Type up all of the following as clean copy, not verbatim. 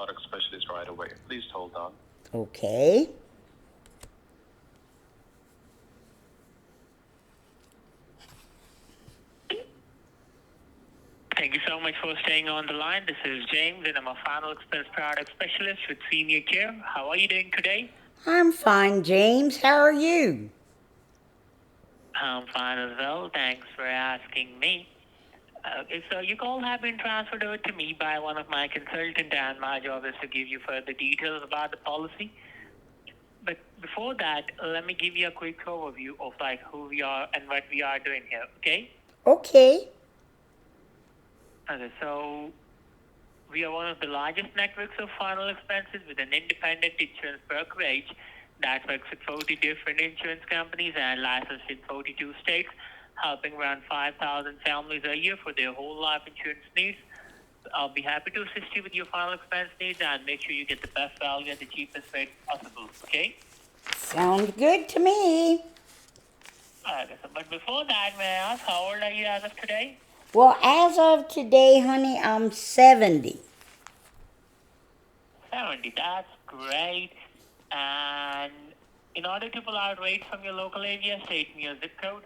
product specialist right away. Please hold on. Okay. Thank you so much for staying on the line. This is James, and I'm a final expense product specialist with Senior Care. How are you doing today? I'm fine, James. How are you? I'm fine as well. Thanks for asking me. Okay, so your call have been transferred over to me by one of my consultants, and my job is to give you further details about the policy. But before that, let me give you a quick overview of like who we are and what we are doing here. Okay? Okay. Okay. So we are one of the largest networks of final expenses with an independent insurance brokerage that works with 40 different insurance companies and licensed in 42 states, helping around 5,000 families a year for their whole life insurance needs. I'll be happy to assist you with your final expense needs and make sure you get the best value at the cheapest rate possible, okay? Sounds good to me. Okay, so, but before that, may I ask, how old are you as of today? Well, as of today, honey, I'm 70. 70, that's great. And in order to pull out rates from your local area, state me your zip code.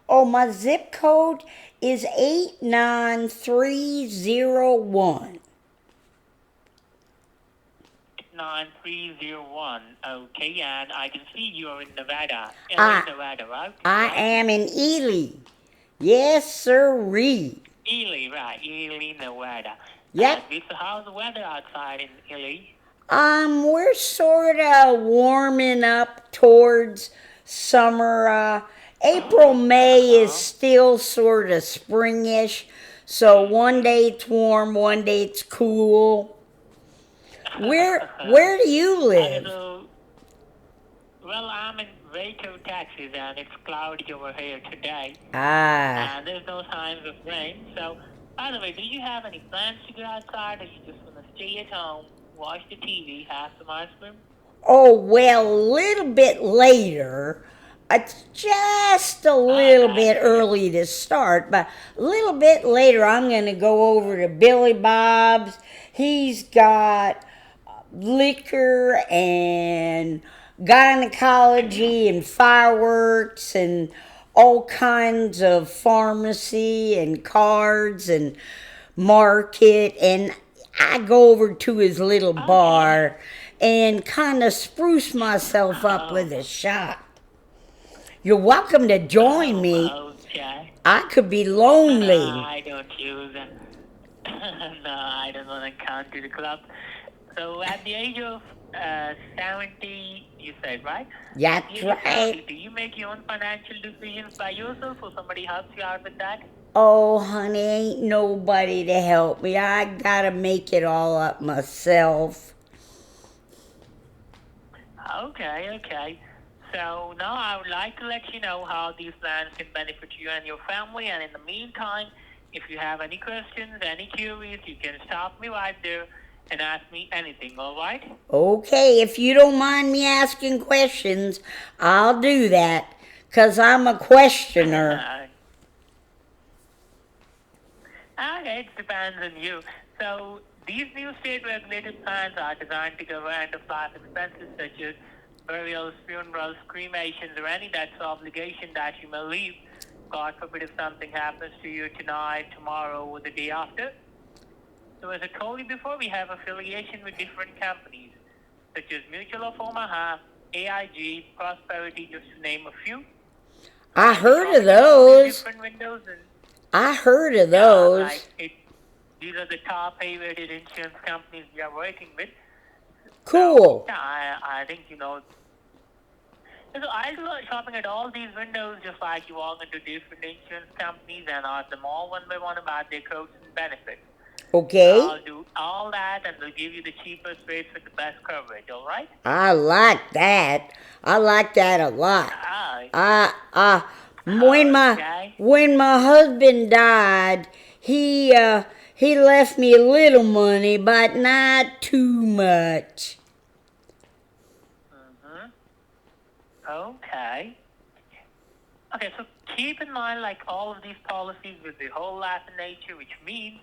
Oh, my zip code is 89301. 9301. Okay, and I can see you are in Nevada. I, Nevada, right? I am in Ely. Yes, sirree. Ely, right. Ely, Nevada. Yep. So how's the weather outside in Ely? We're sort of warming up towards summer. April, May is still sort of springish. So one day it's warm, one day it's cool. Where do you live? Well, I'm in Waco, Texas, and it's cloudy over here today. Ah. And there's no signs of rain. So, by the way, do you have any plans to go outside, or you just want to stay at home, watch the TV, have some ice cream? Oh, well, a little bit later. It's just a little bit early to start, but a little bit later I'm going to go over to Billy Bob's. He's got liquor and gynecology and fireworks and all kinds of pharmacy and cards and market, and I go over to his little bar and kind of spruce myself up with a shot. You're welcome to join me. Okay. I could be lonely. No, I don't use it. No, I don't want to count to the club. So at the age of 70, you said, right? That's right. Do you make your own financial decisions by yourself, or somebody helps you out with that? Oh, honey, ain't nobody to help me. I gotta make it all up myself. Okay. So now I would like to let you know how these plans can benefit you and your family. And in the meantime, if you have any questions, any queries, you can stop me right there and ask me anything, all right? Okay, if you don't mind me asking questions, I'll do that, 'cause I'm a questioner. Okay, it depends on you. So these new state-regulated plans are designed to cover end-of-life expenses such as burials, funerals, cremations, or any debts or obligation that you may leave. God forbid if something happens to you tonight, tomorrow, or the day after. So as I told you before, we have affiliation with different companies, such as Mutual of Omaha, AIG, Prosperity, just to name a few. I heard of those. Different windows and I heard of those. These are the top A-rated insurance companies we are working with. Cool. So, I think you know. So I do shopping at all these windows, just like you walk into different insurance companies and ask them all one by one about their quotes and benefits. Okay. I'll do all that, and they'll give you the cheapest rates with the best coverage. All right? I like that. I like that a lot. When my husband died, he left me a little money, but not too much. Okay. Okay, so keep in mind, like all of these policies with the whole life in nature, which means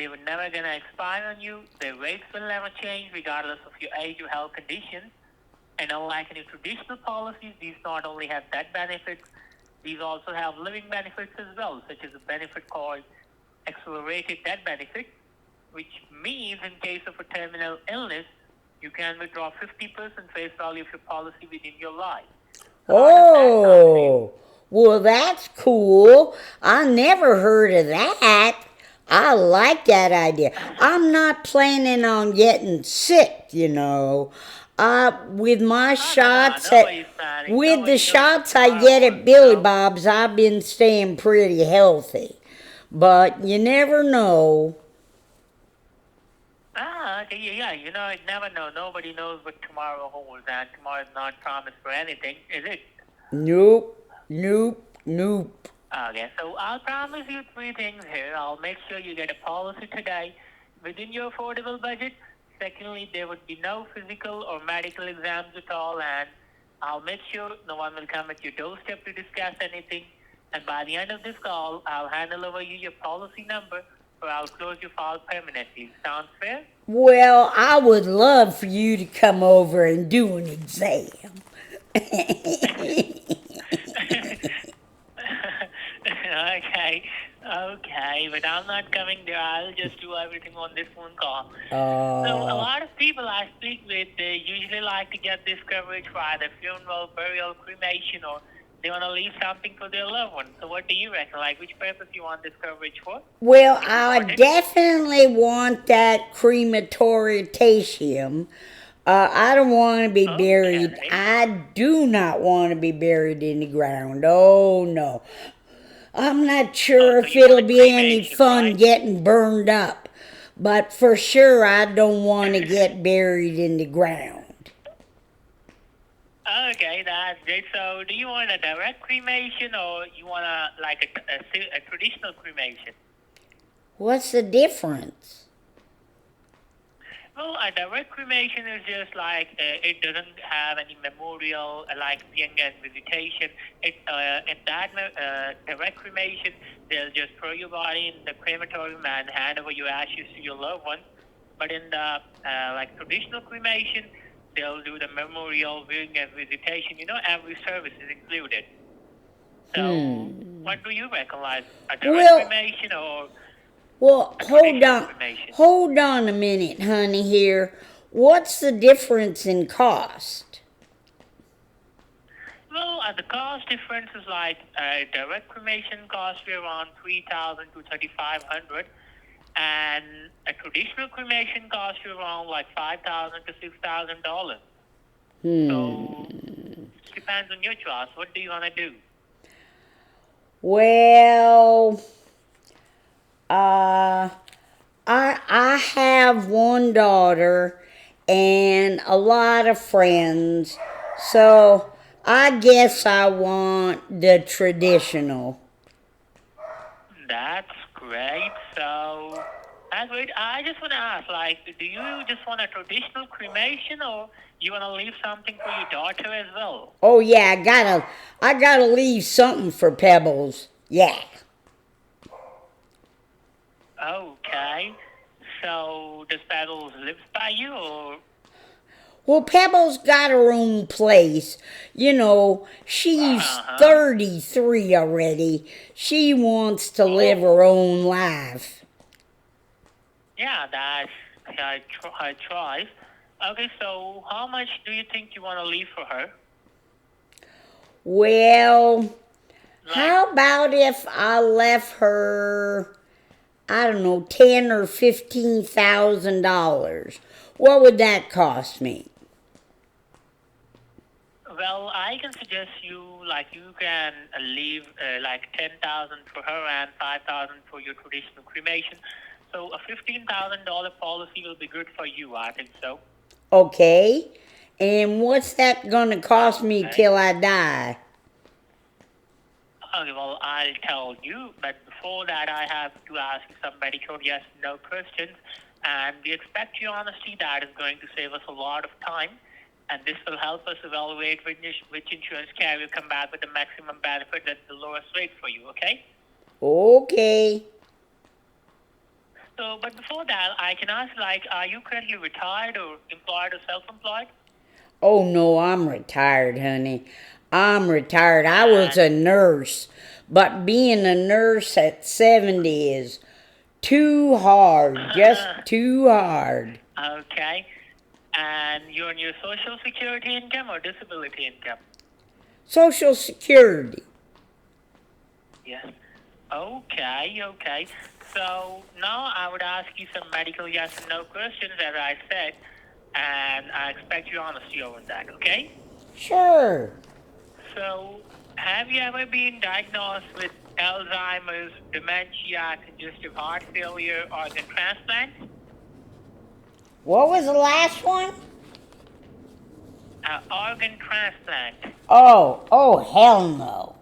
They were never going to expire on you. The rates will never change regardless of your age or health conditions. And unlike any traditional policies, these not only have death benefits, these also have living benefits as well, such as a benefit called accelerated death benefit, which means in case of a terminal illness, you can withdraw 50% face value of your policy within your life. So how does that sound to you? Oh, well, that's cool. I never heard of that. I like that idea. I'm not planning on getting sick, you know. With my shots nobody's planning. with Nobody the knows what shots I tomorrow get at holds, Billy so. Bob's, I've been staying pretty healthy. But you never know. Okay, yeah, you know, I never know. Nobody knows what tomorrow holds, and tomorrow is not promised for anything, is it? Nope, nope, nope. Okay, so I'll promise you three things here. I'll make sure you get a policy today within your affordable budget. Secondly, there would be no physical or medical exams at all, and I'll make sure no one will come at your doorstep to discuss anything. And by the end of this call, I'll handle over you your policy number, or I'll close your file permanently. Sounds fair? Well, I would love for you to come over and do an exam. Okay, but I'm not coming there. I'll just do everything on this phone call. So a Uh, lot of people I speak with, they usually like to get this coverage for either funeral, burial, cremation, or they want to leave something for their loved one. So what do you reckon? Like, which purpose you want this coverage for? well, If you I want it. definitely want that crematorium. I don't want to be buried. Okay. I do not want to be buried in the ground. Oh, no. I'm not sure So if you want it'll a be any cremation, fun right? getting burned up. But for sure, I don't want to get buried in the ground. Okay, that's great. So do you want a direct cremation or you want a traditional cremation? What's the difference? Well, a direct cremation is just like it doesn't have any memorial like being and visitation. In that direct cremation, they'll just throw your body in the crematorium and hand over your ashes to your loved ones. But in the like traditional cremation, they'll do the memorial viewing and visitation. You know, every service is included. So, what do you reckon? Like a direct Well, cremation or Well, a hold traditional on. cremation? Hold on a minute, honey, here. What's the difference in cost? Well, the cost difference is like direct cremation costs you around $3,000 to $3,500, and a traditional cremation costs you around like $5,000 to $6,000. So it depends on your choice. What do you want to do? Well, I have one daughter and a lot of friends, so I guess I want the traditional. That's great. So that's great. I just want to ask, like, do you just want a traditional cremation, or you want to leave something for your daughter as well? Oh yeah, I gotta leave something for Pebbles. Yeah. Okay. So does Pebbles live by you, or Well, Pebbles got her own place. You know, she's 33 already. She wants to live her own life. yeah, that's her choice. Okay, so how much do you think you want to leave for her? Well, Like, how about if I left her, I don't know, $10,000 or $15,000? What would that cost me? well, I can suggest you can leave like 10,000 for her and 5,000 for your traditional cremation. So a $15,000 policy will be good for you, I think so. Okay. And what's that gonna cost me Okay. till I die? Okay, well, I'll tell you, but before that, I have to ask you some medical yes, no questions, and we expect your honesty. That is going to save us a lot of time, and this will help us evaluate which insurance carrier come back with the maximum benefit at the lowest rate for you, okay? Okay. So, but before that, I can ask, like, are you currently retired or employed or self-employed? Oh no, I'm retired, honey. I'm retired. I was And a nurse, but being a nurse at 70 is too hard, just too hard. okay. And you're on your Social Security income or disability income? Social Security. Yes. Okay, okay. So now I would ask you some medical yes and no questions, as I said, and I expect your honesty over that, okay? Sure. So, have you ever been diagnosed with Alzheimer's, dementia, congestive heart failure, organ transplant? What was the last one? Organ transplant. Oh, hell no.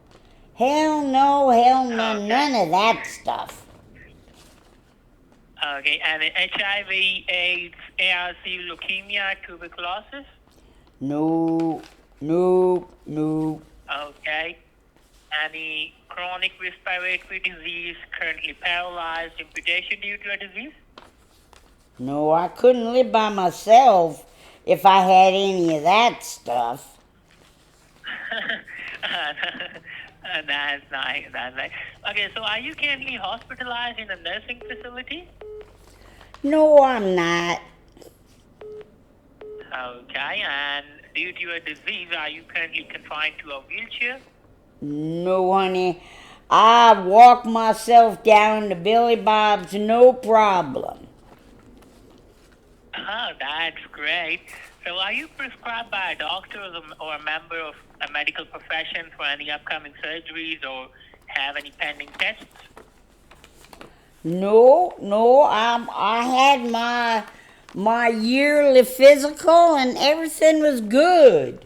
Hell no, hell no, Okay. none of that stuff. Okay, and HIV, AIDS, ARC, leukemia, tuberculosis? No, no, no. Okay. Any chronic respiratory disease, currently paralyzed, amputation due to a disease? No, I couldn't live by myself if I had any of that stuff. That's nice, that's nice. Okay, so are you currently hospitalized in a nursing facility? No, I'm not. Okay, and due to a disease, are you currently confined to a wheelchair? No, honey. I walk myself down to Billy Bob's, no problem. Oh, that's great. So are you prescribed by a doctor or a member of a medical profession for any upcoming surgeries or have any pending tests? No, I had my yearly physical and everything was good.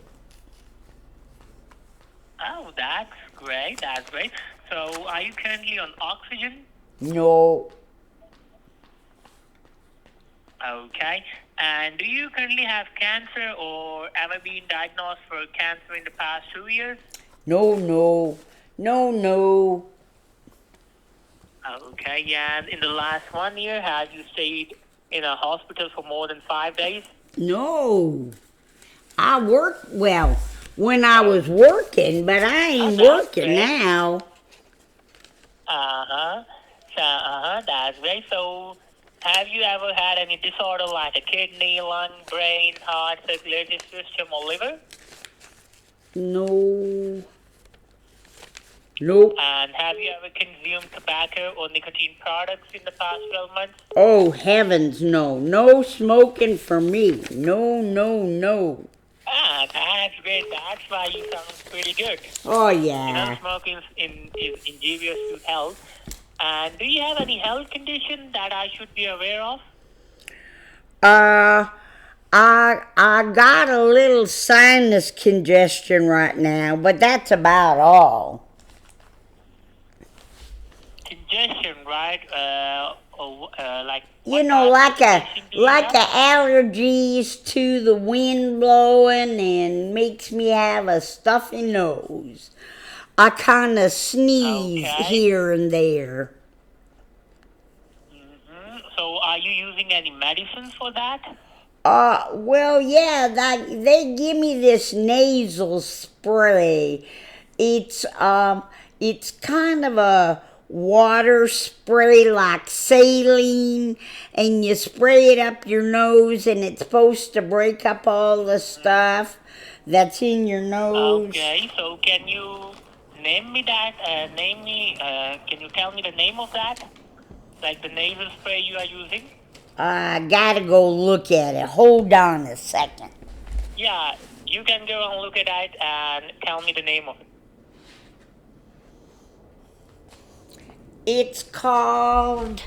Oh, that's great, that's great. So are you currently on oxygen? No, Okay. And do you currently have cancer or ever been diagnosed for cancer in the past 2 years? no. Okay. And in the last 1 year, have you stayed in a hospital for more than 5 days? No. I work, well, when I was working, but I Oh, ain't that's working great. now. That's great. So, have you ever had any disorder like a kidney, lung, brain, heart, circulatory system, or liver? No. Nope. And have you ever consumed tobacco or nicotine products in the past 12 months? Oh, heavens, no. No smoking for me. No. That's great. That's why you sound pretty good. Oh, You know, yeah. smoking is injurious to health. And do you have any health condition that I should be aware of? Uh, I got a little sinus congestion right now, but that's about all. Congestion, right? Like You what know, type like of congestion do you have? allergies to the wind blowing and makes me have a stuffy nose. I kind of sneeze Okay. here and there. So, are you using any medicines for that? Well, yeah, they give me this nasal spray. It's, it's kind of a water spray like saline, and you spray it up your nose, and it's supposed to break up all the stuff that's in your nose. Okay. So, can you name me that? Can you tell me the name of that? Like the nasal spray you are using? I gotta go look at it. Hold on a second. Yeah, you can go and look at it and tell me the name of it. It's called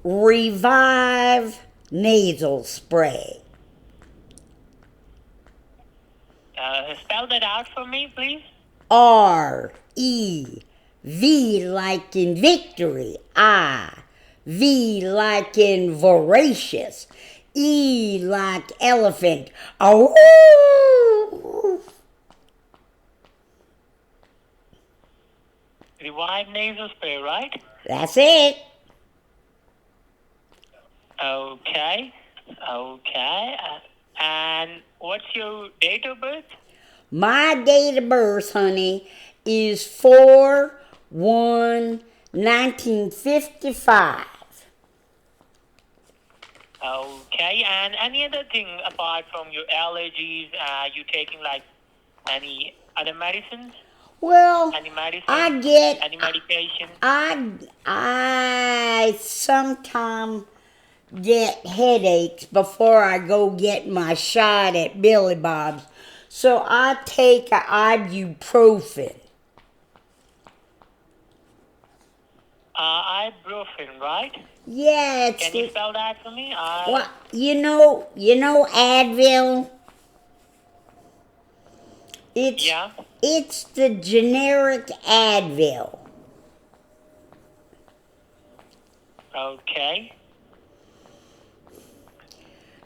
Revive Nasal Spray. Spell that out for me, please. R-E-V like in victory. I-V like in voracious. E like elephant. Oh. Revive nasal spray, right? That's it. Okay. Okay. And what's your date of birth? My date of birth, honey, is 4/1/1955. Okay. And any other thing apart from your allergies? You taking like any other medicines? Well, Any medicine? I get, Any medication? I sometimes get headaches before I go get my shot at Billy Bob's. So I take a ibuprofen. Ibuprofen, right? Yeah, Can you spell that for me? well, you know Advil. Yeah. It's the generic Advil. Okay.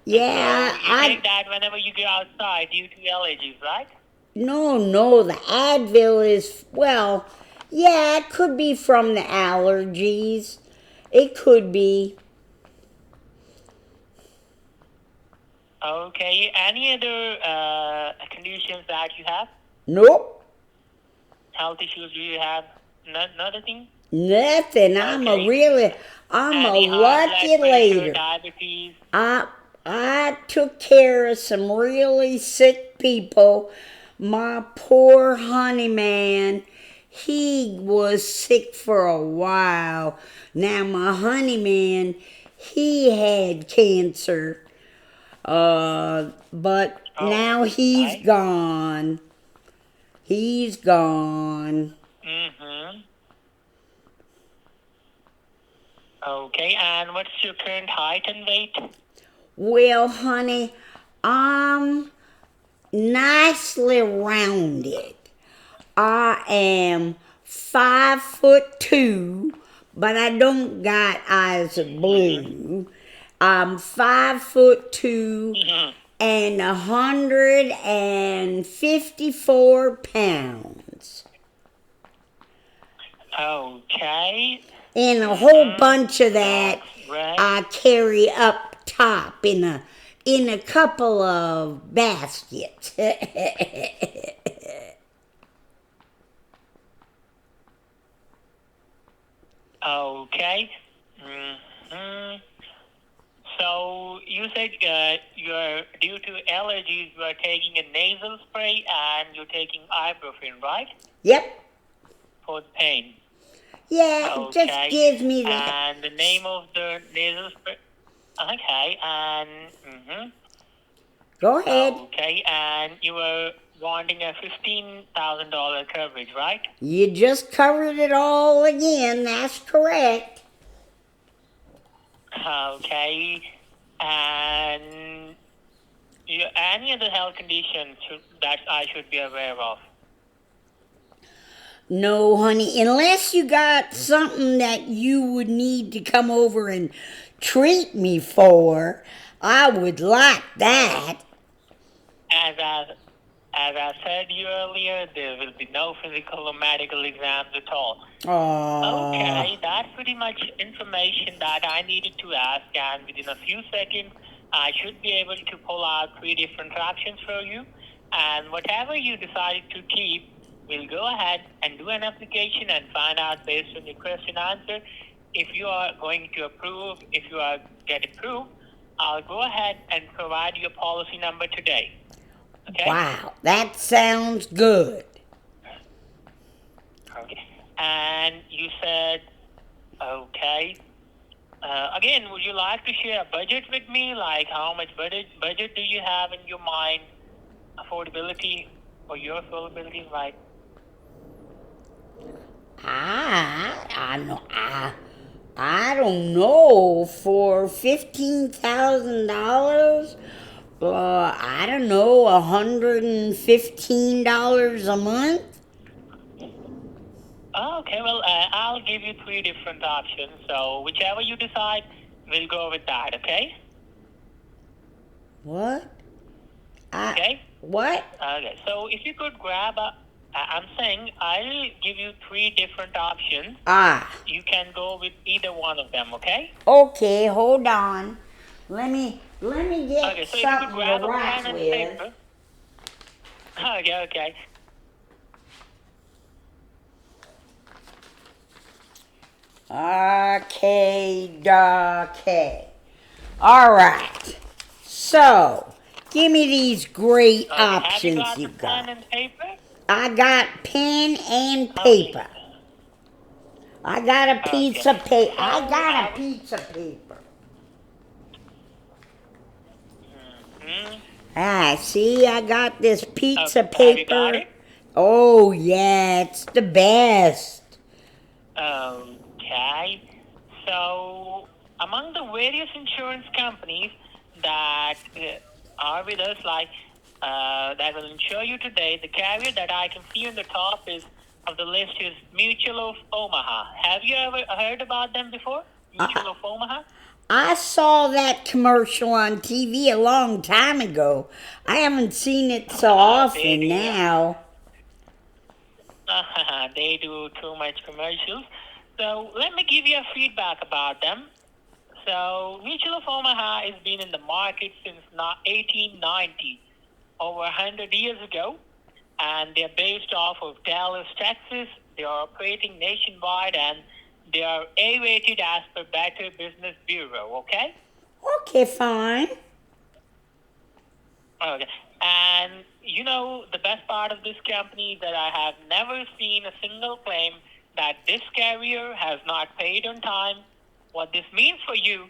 Yeah, So you take that whenever you go outside due to allergies, right? no, the Advil is, well, yeah, it could be from the allergies. It could be. Okay. Any other conditions that you have? Nope, Health issues you have? Nothing? nothing. I'm a Any high blood lucky pressure, lady. diabetes? I took care of some really sick people. My poor honey man, he was sick for a while. Now my honey man, he had cancer. But now he's Okay. gone. He's gone. Mm-hmm. Okay. And what's your current height and weight? Well, honey, I'm nicely rounded. I am 5'2", but I don't got eyes of blue. I'm 5'2" Mm-hmm. and 154 pounds. Okay. And a whole bunch of that Right. I carry up top in a couple of baskets. Okay. Hmm. So you said you're due to allergies, you are taking a nasal spray and you're taking ibuprofen, right? Yep. For the pain. Yeah, it just Okay. gives me that. And the name of the nasal spray. Okay. And Go ahead. okay. And you were wanting a $15,000 coverage, right? You just covered it all again. That's correct. Okay. And any other health conditions that I should be aware of? No, honey, unless you got something that you would need to come over and treat me for, I would like that. As I said to you earlier, there will be no physical or medical exams at all. Aww. Okay, that's pretty much information that I needed to ask, and within a few seconds, I should be able to pull out 3 different options for you. And whatever you decided to keep, we'll go ahead and do an application and find out based on your question answer if you are going to approve. If you are get approved, I'll go ahead and provide your policy number today. Okay? Wow, that sounds good. Okay. And you said, okay. Again, would you like to share a budget with me? Like how much budget do you have in your mind? Affordability or your affordability, right? I don't know. For $15,000, I don't know, $115 a month. Okay, well, I'll give you 3 different options. So whichever you decide, we'll go with that. Okay? What? Okay. What? Okay. So if you could grab a I'm saying I'll give you 3 different options. Ah, You can go with either one of them, okay? okay, hold on. Let me get Okay, so if you could something to grab a write pen and with. paper. Okay. Okay. All right. So, give me these great Okay, have you options got you the pen got. and paper? I got pen and Okay. paper. I got a piece Okay. of paper. I So, got a piece of paper. mhm. Ah, see, I got this piece Okay, of have you got paper. it? Oh, yeah, it's the best. Okay. So, among the various insurance companies that are with us, that will insure you today, the carrier that I can see on the top of the list is Mutual of Omaha. Have you ever heard about them before? I, Mutual of Omaha? I saw that commercial on TV a long time ago. I haven't seen it so They often do, yeah. now. They do too much commercials. So let me give you a feedback about them. So Mutual of Omaha has been in the market since 1890, over 100 years ago, and they're based off of Dallas, Texas. They are operating nationwide, and they are A-rated as per Better Business Bureau. Okay. Okay, fine. Okay. And you know, the best part of this company is that I have never seen a single claim that this carrier has not paid on time. What this means for you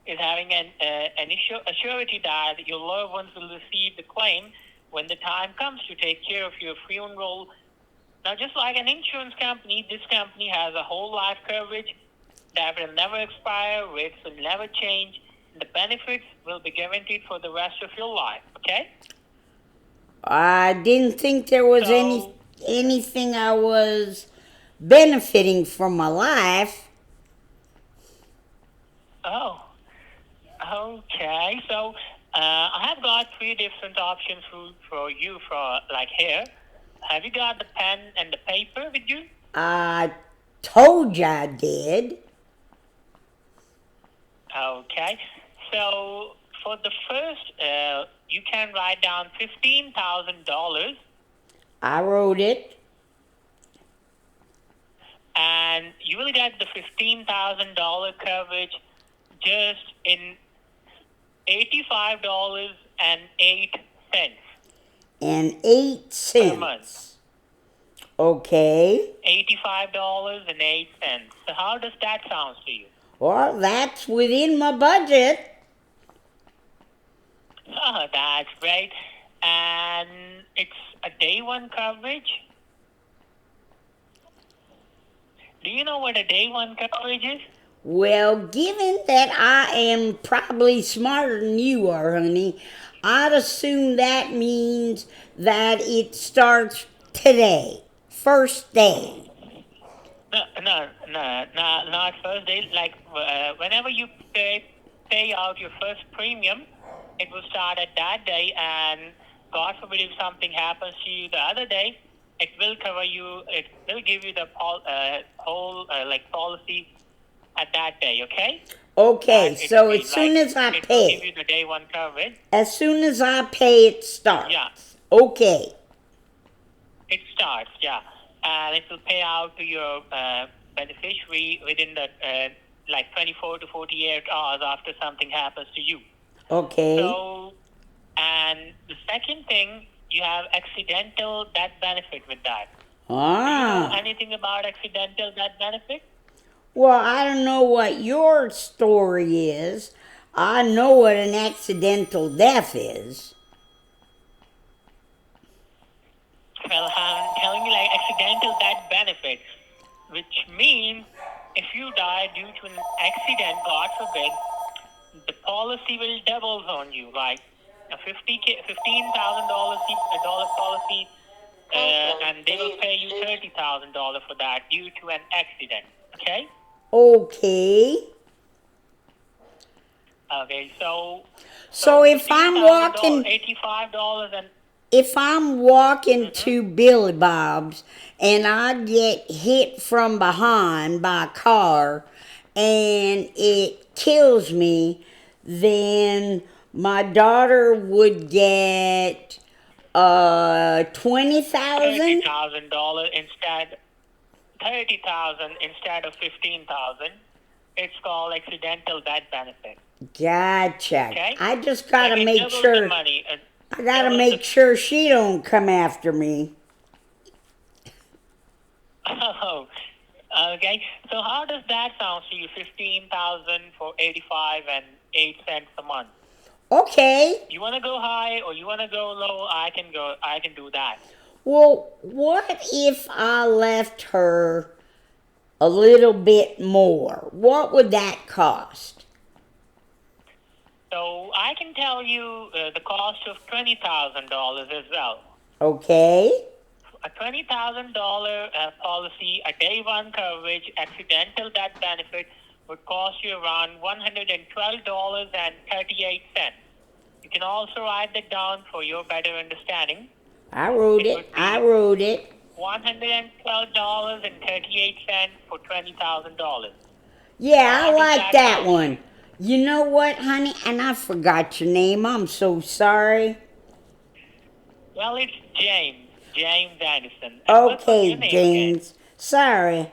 is having an assurity that your loved ones will receive the claim when the time comes to take care of your funeral. Now, just like an insurance company, this company has a whole life coverage that will never expire, rates will never change, and the benefits will be guaranteed for the rest of your life. Okay? I didn't think there was So, anything I was benefiting from my life. oh, okay. So, I have got 3 different options for you for like here. Have you got the pen and the paper with you? I told you I did. Okay. So, for the first, you can write down $15,000, I wrote it. and you will get the $15,000 coverage just in $85.08 And 8 per month. cents. Okay. $85.08. So how does that sound to you? Well, that's within my budget. Oh, that's great. And it's a day one coverage. Do you know what a day one coverage is? Well, given that I am probably smarter than you are, honey, I'd assume that means that it starts today. First day. No, not first day. Like whenever you pay out your first premium, it will start at that day. And God forbid if something happens to you the other day, it will cover you. It will give you the whole like policy at that day. Okay, Okay, that it will so as mean like soon as I it will give pay, you the day one coverage. as soon as I pay, it Yeah, starts. Okay. it starts. Yeah, and it will pay out to your beneficiary within the like 24 to 48 hours after something happens to you. Okay. So, and the second thing, you have accidental death benefit with that. Do you know Ah. anything about accidental death benefit? Well, I don't know what your story is. I know what an accidental death is. Well, I'm telling you, like accidental death benefit, which means if you die due to an accident, God forbid, the policy will double on you, like a $15,000 policy, and they will pay you $30,000 for that due to an accident. Okay. Okay. Okay. So So if fifteen I'm thousand dollars, walking, $85 and if I'm walking to Billy Bob's and I get hit from behind by a car and it kills me, then my daughter would get $20,000. $30,000 instead. 30,000 instead of 15,000. It's called accidental death benefit. Gotcha. Okay? I just gotta Like it make doubles sure. the money. I gotta Doubles make sure she don't come after me. Oh, okay. So how does that sound to you? 15,000 for 85.08 a month. Okay. You want to go high or you want to go low? I can do that. Well, what if I left her a little bit more? What would that cost? So I can tell you the cost of $20,000 as well. Okay. A $20,000 policy, a day one coverage, accidental death benefit would cost you around $112.38. You can also write that down for your better understanding. I wrote it. $112.38 for $20,000. Yeah, I How does like that that sound? one. You know what, honey? And I forgot your name. I'm so sorry. Well, it's James. James Anderson. And what was Okay, your name again? James. Sorry.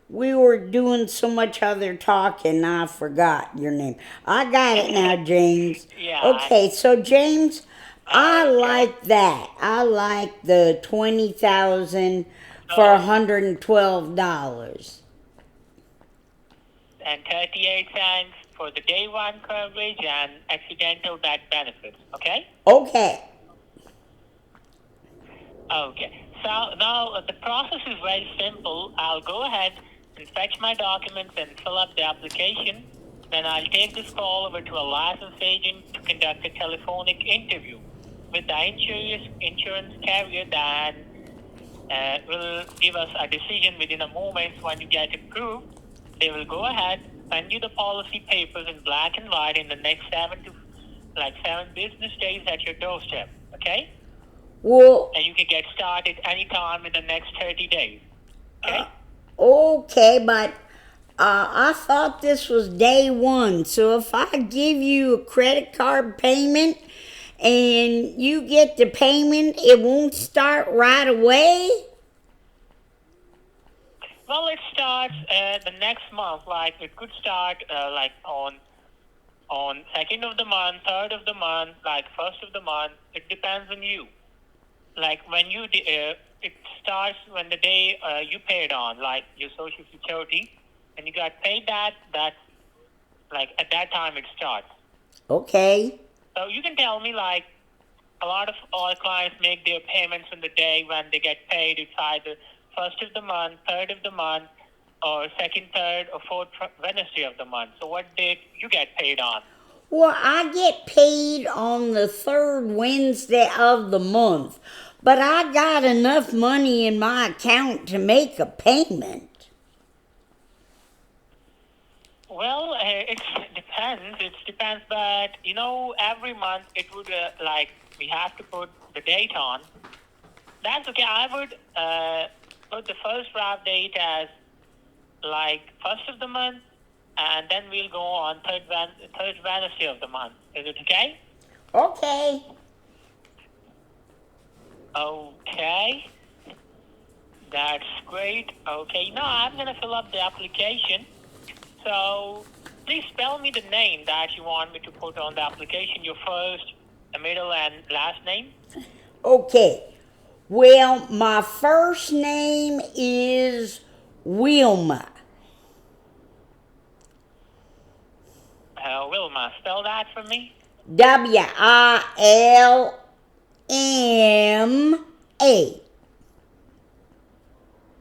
We were doing so much other talking, I forgot your name. I got it now, James. Yeah. Okay, so James, I Okay. like that. I like the 20,000 for So, $112. and 38 cents for the day one coverage and accidental death benefits. Okay? Okay. Okay. So now the process is very simple. I'll go ahead and fetch my documents and fill up the application. Then I'll take this call over to a licensed agent to conduct a telephonic interview with the insurance carrier that will give us a decision within a moment. When you get approved, they will go ahead, send you the policy papers in black and white in the next 7 business days at your doorstep. Okay? Well, And you can get started anytime in the next 30 days. Okay? okay, but I thought this was day one. So if I give you a credit card payment and you get the payment, it won't start right away? Well, it starts the next month. Like it could start on 2nd of the month, 3rd of the month, like 1st of the month. It depends on you. Like when you it starts when the day you paid on, like your Social Security, and you got paid that like at that time it starts. Okay. So you can tell me, like, a lot of our clients make their payments on the day when they get paid. It's either 1st of the month, 3rd of the month, or 2nd, 3rd, or 4th Wednesday of the month. So what date you get paid on? Well, I get paid on the 3rd Wednesday of the month, but I got enough money in my account to make a payment. Well, it depends. It depends, but every month it would we have to put the date on. That's okay. I would put the first draft date as 1st of the month, and then we'll go on third Wednesday of the month. Is it okay? Okay. Okay. That's great. Okay. Now I'm gonna fill up the application. So please spell me the name that you want me to put on the application. Your first, middle, and last name. Okay. Well, my first name is Wilma. Wilma, spell that for me. Wilma.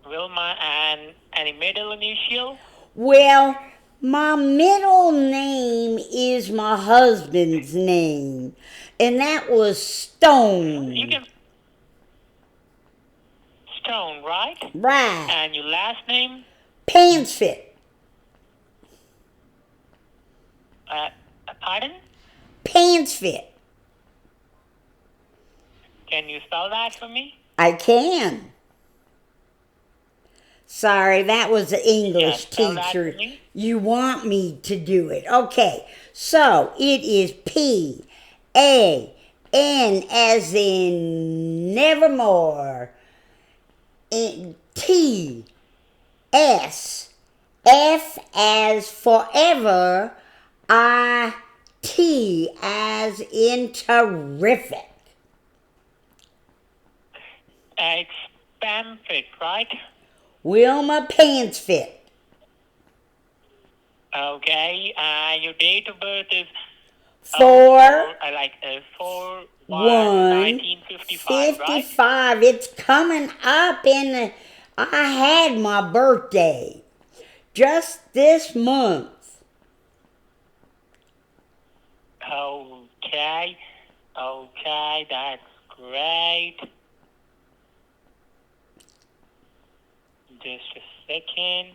Wilma, and any middle initial? Well, my middle name is my husband's name, and that was Stone. You can Stone, right? Right. And your last name? Pansfit. Pardon? Pansfit. Can you spell that for me? I can. Sorry, that was the English spell that teacher. for me. You want me to do it. Okay, so it is P-A-N as in nevermore. T-S-F as forever. I-T as in terrific. It's Pamphlet, right? Wilma Pants Fit. Okay, your date of birth is 4 4 1 1955, right? 55. It's coming up I had my birthday just this month. Okay, that's great. Just a second.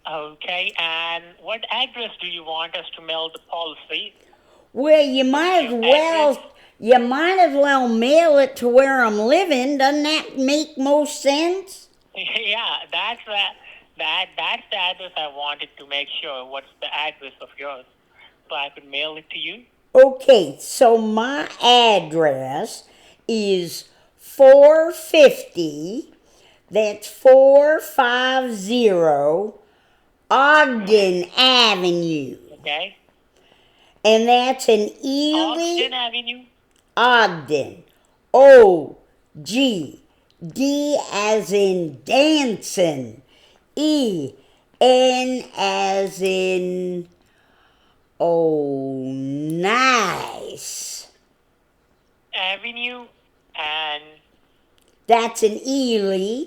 Okay, and what address do you want us to mail the policy? Well, you might as well mail it to where I'm living. Doesn't that make most sense? Yeah, that's the address I wanted to make sure. What's the address of yours, so I could mail it to you? Okay, so my address is 450. That's 450 Ogden Avenue. Okay. And that's in Ely. Ogden Avenue. Ogden. O-G. D as in dancing. E-N as in, oh, nice. Avenue, and That's in Ely.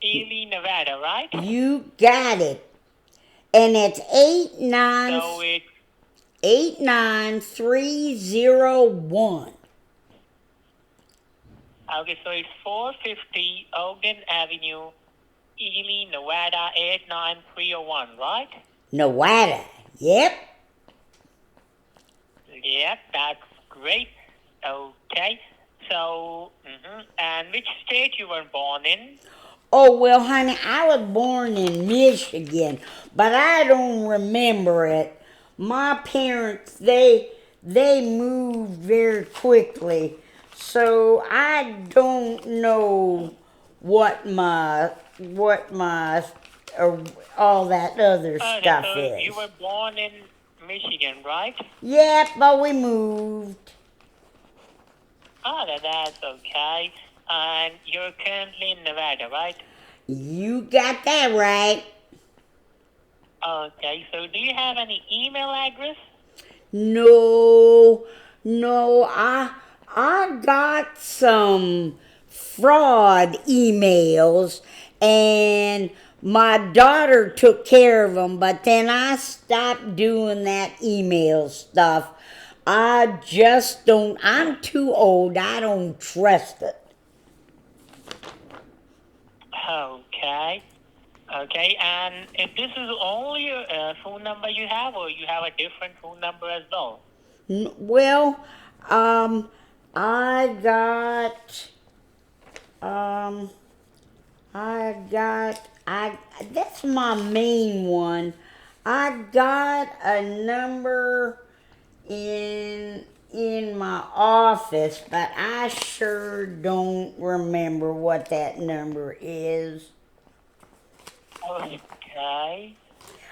Ely, Nevada, right? You got it. And it's 89301. Okay, so it's 450 Ogden Avenue, Ely, Nevada, 89301, right? Nevada. Yep. Yep, that's great. Okay, so, and which state you were born in? Oh, well, honey, I was born in Michigan, but I don't remember it. My parents, they moved very quickly, so I don't know what my all that other stuff So is. you were born in Michigan, right? Yep, but we moved. Oh, that's okay. And you're currently in Nevada, right? You got that right. Okay, so do you have any email address? No, I got some fraud emails and my daughter took care of them, but then I stopped doing that email stuff. I just don't, I'm too old, I don't trust it. Okay, and if this is only a phone number you have, or you have a different phone number as well? Well, I got, that's my main one. I got a number in my office, but I sure don't remember what that number is. Okay.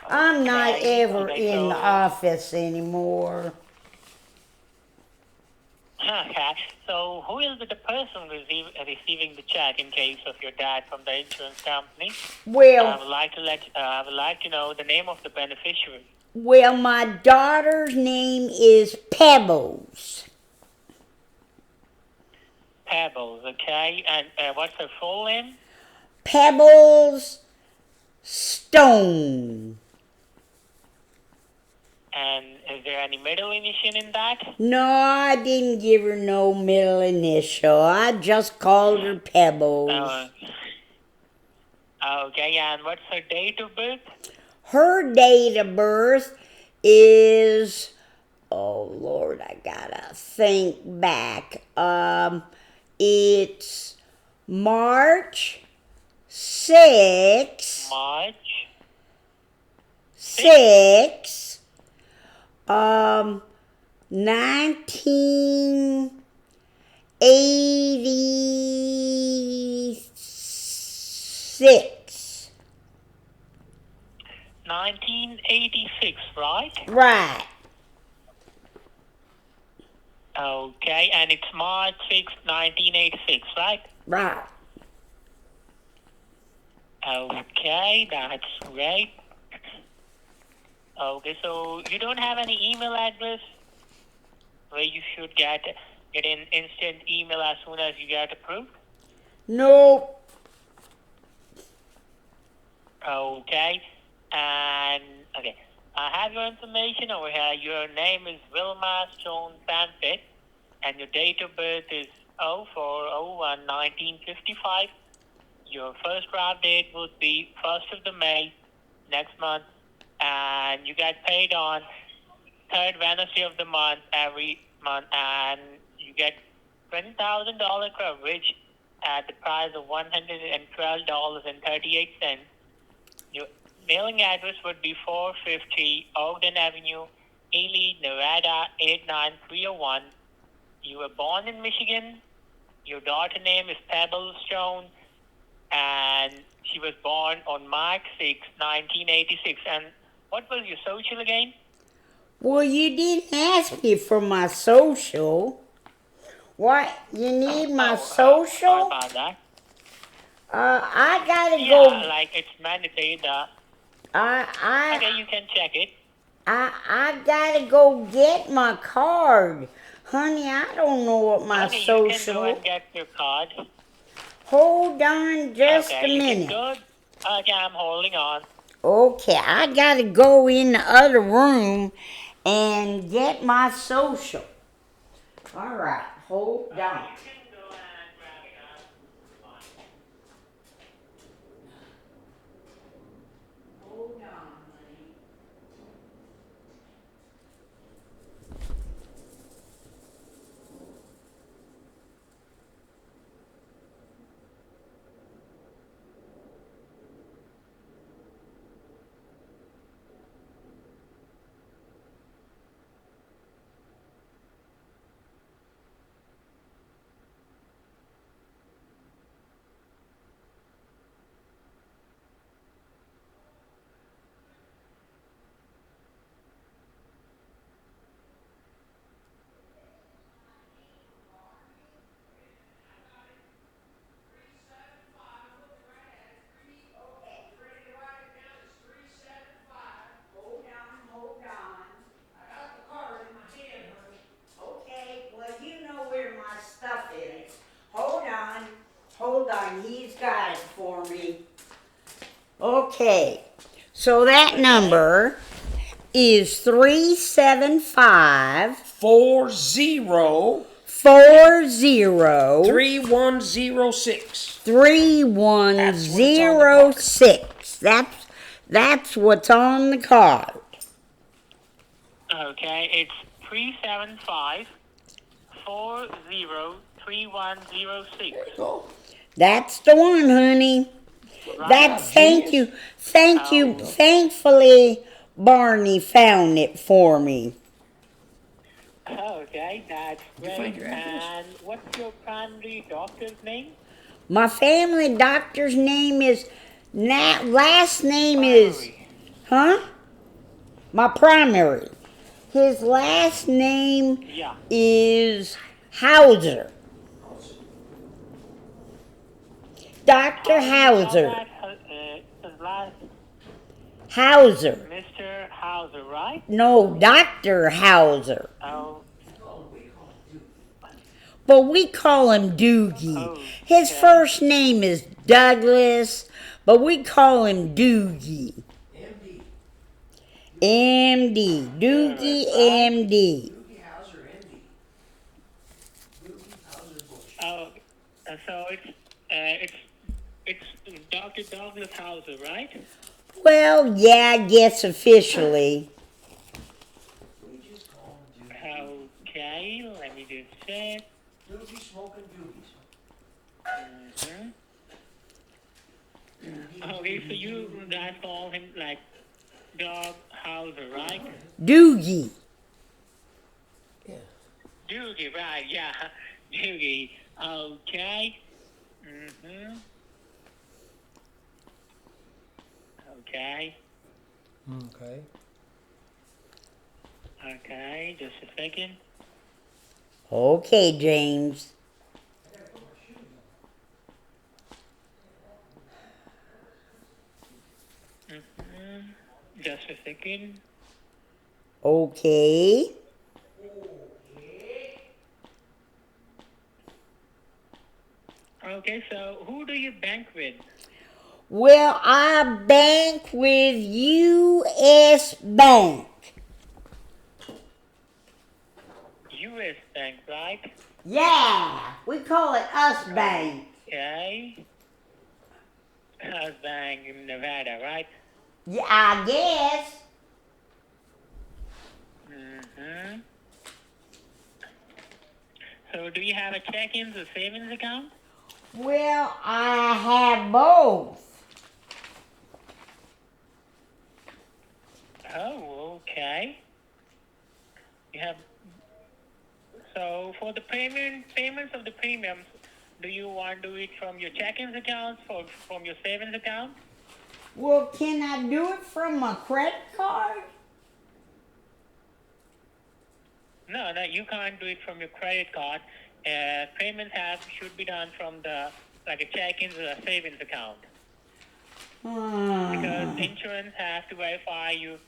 I'm not ever Okay, in the so- office anymore. Okay, so who is the person receiving the check in case of your dad from the insurance company? Well, I would like to know the name of the beneficiary. Well, my daughter's name is Pebbles. Pebbles, okay, and what's her full name? Pebbles Stone. And is there any middle initial in that? No, I didn't give her no middle initial. I just called her Pebbles. Okay, and what's her date of birth? Her date of birth is, Oh Lord, I gotta think back. It's March 6, March 6, 1986. 1986, right? Right, Okay, and it's March 6, 1986, right? right. Okay, that's great. Okay, so you don't have any email address where you should get an instant email as soon as you get approved? Nope. Okay, and okay, I have your information over here. Your name is Wilma Stone Sanford, and your date of birth is 04/01/1955. Your first grab date would be 1st of the May next month, and you get paid on third Wednesday of the month every month, and you get $20,000 coverage at the price of $112.38. Your mailing address would be 450 Ogden Avenue, Ely, Nevada 89301. You were born in Michigan. Your daughter name is Pebble Stone, and she was born on March 6, 1986. And what was your social again? Well, you didn't ask me for my social. What? You need my Sorry social? about that. I gotta Yeah, go. like it's mandatory. I Okay, you can check it. I gotta go get my card, honey. I don't know what my Okay, you can go social. and get your card. Hold on just Okay, a you can minute. go. Okay, I'm holding on. Okay, I gotta go in the other room and get my social. All right, hold on. You can go and grab it up. Hold on, honey. Hold on. I got the card in my hand, honey. Okay, well, you know where my stuff is. Hold on, he's got it for me. Okay, so that number is 375 40 40 3106. 3106. That's what's on the card. Okay, it's 375 403106. Go. That's the one, honey. That's thank you. Thankfully, Barney found it for me. Okay, that's you find great. your address? And what's your primary doctor's name? My family doctor's name is last name is my primary. His last name Yeah. is Hauser. Dr. Hauser. His last Hauser. Mr. Hauser, right? No, Dr. Hauser. Oh. But we call him Doogie. Oh, His okay. first name is Douglas, but we call him Doogie. MD. Doogie MD. Oh, so it's Dr. Douglas Hauser, right? Well, yeah, I guess officially. Okay, let me just check. Doogie smoking doogies. Okay, so you guys call him like Dog Hauser, right? Doogie. Yeah. Doogie, right, yeah. Doogie. Okay. Okay. Okay. Okay, just a second. Okay, James. Just a second. Okay. Okay, so who do you bank with? Well, I bank with U.S. Bank. U.S. Bank, right? Yeah, we call it Us Bank. Okay. House Bank in Nevada, right? Yeah, I guess. So do you have a check-ins or savings account? Well, I have both. Oh, okay. You have. So for the payments of the premiums, do you want to do it from your check-ins account or from your savings account? Well, can I do it from my credit card? No, you can't do it from your credit card. Payments should be done from a check-ins or a savings account. Because insurance has to verify your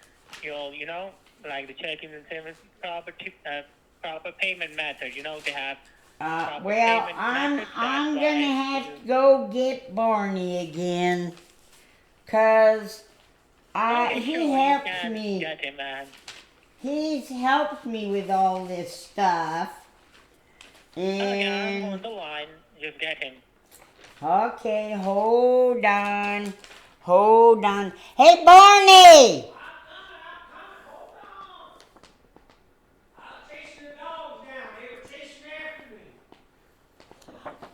the check-ins and savings proper payment method. They have proper Well, payment I'm methods. That's gonna why have to go get Barney again, 'cause Okay, he sure, you helps can me. get him, man. He's helped me with all this stuff. Oh, yeah, I'm And on the line. Just get him. okay, hold on. Hold on. Hey, Barney!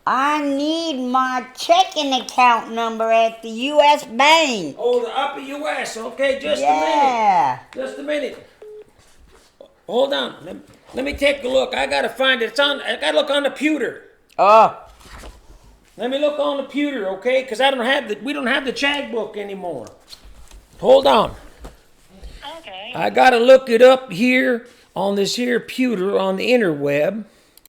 I need my checking account number at the U.S. Bank. Oh, the upper U.S. Okay, just a minute. Yeah. Just a minute. Hold on. Let me take a look. I gotta find it. I gotta look on the pewter. Oh. Let me look on the pewter, okay? Because we don't have the check book anymore. Hold on. Okay. I gotta look it up here on this here pewter on the interweb.